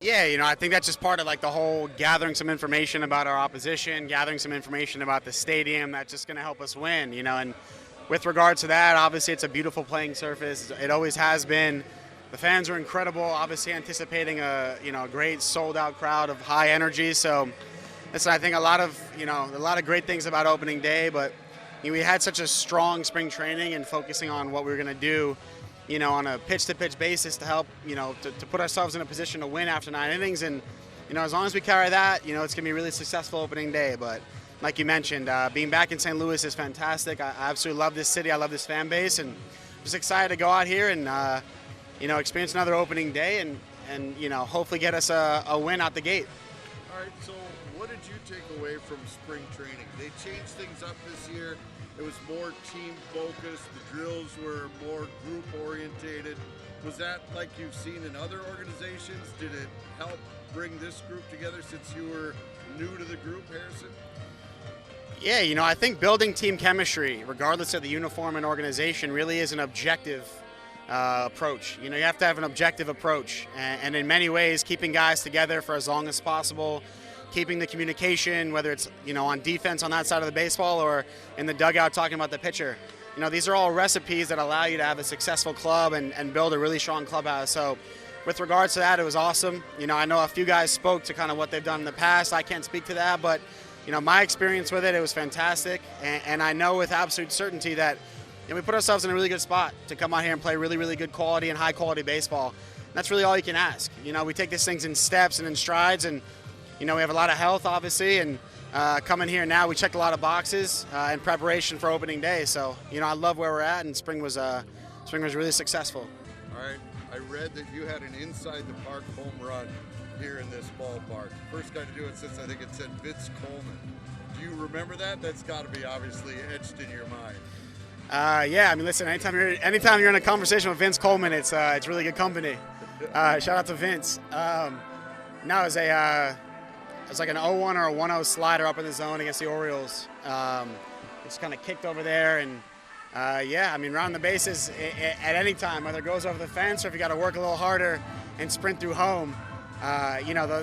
Yeah, I think that's just part of like the whole gathering some information about our opposition, gathering some information about the stadium. That's just going to help us win, and with regards to that, obviously it's a beautiful playing surface. It always has been. The fans are incredible. Obviously anticipating a great sold out crowd of high energy. So listen, I think a lot of great things about opening day, but we had such a strong spring training and focusing on what we were going to do, on a pitch-to-pitch basis to help, to put ourselves in a position to win after 9 innings. And, as long as we carry that, it's going to be a really successful opening day. But like you mentioned, being back in St. Louis is fantastic. I absolutely love this city. I love this fan base, and just excited to go out here and, experience another opening day and hopefully get us a win out the gate. All right, so what did you take away from spring training? They changed things up this year. It was more team focused. The drills were more group orientated. Was that like you've seen in other organizations? Did it help bring this group together since you were new to the group, Harrison? Yeah, I think building team chemistry, regardless of the uniform and organization, really is an objective approach. You have to have an objective approach, and in many ways, keeping guys together for as long as possible, keeping the communication, whether it's on defense on that side of the baseball or in the dugout talking about the pitcher. These are all recipes that allow you to have a successful club and build a really strong clubhouse. So with regards to that, it was awesome. I know a few guys spoke to kind of what they've done in the past. I can't speak to that, but my experience with it was fantastic, and I know with absolute certainty that we put ourselves in a really good spot to come out here and play really, really good quality and high quality baseball. And that's really all you can ask. We take these things in steps and in strides, and we have a lot of health, obviously, and coming here now, we checked a lot of boxes in preparation for opening day. So, I love where we're at, and spring was really successful. All right, I read that you had an inside the park home run here in this ballpark. First guy to do it since I think it said Vince Coleman. Do you remember that? That's got to be obviously etched in your mind. Yeah, listen, anytime you're in a conversation with Vince Coleman, it's really good company. Shout out to Vince. No, it was like an 0-1 or a 1-0 slider up in the zone against the Orioles. It's kind of kicked over there, and round the bases at any time, whether it goes over the fence or if you got to work a little harder and sprint through home,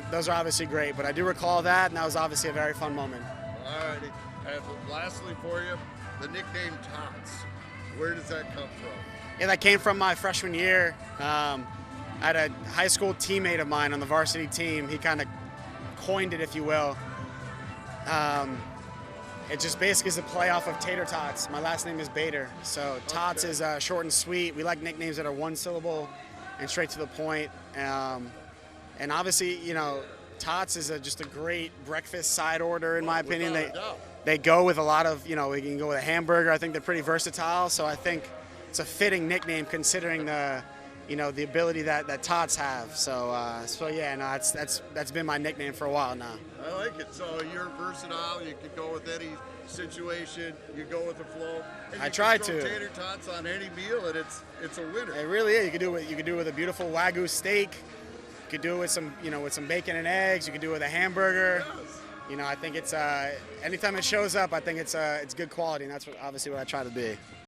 those are obviously great. But I do recall that, and that was obviously a very fun moment. All righty. And lastly for you, the nickname Tots. Where does that come from? Yeah, that came from my freshman year. I had a high school teammate of mine on the varsity team. He kind of coined it, if you will. It just basically is a play off of Tater Tots. My last name is Bader, so Tots is short and sweet. We like nicknames that are one syllable and straight to the point. And obviously, Tots is just a great breakfast side order, in my opinion. They go with a lot of, we can go with a hamburger. I think they're pretty versatile, so I think it's a fitting nickname considering the ability that Tots have. So yeah, no, that's been my nickname for a while now. I like it. So you're versatile. You can go with any situation. You go with the flow. And I try to. Tater Tots on any meal, and it's a winner. It really is. You could do it with a beautiful Wagyu steak. You could do it with some bacon and eggs. You could do it with a hamburger. Yes. I think it's anytime it shows up, I think it's good quality, and that's obviously what I try to be.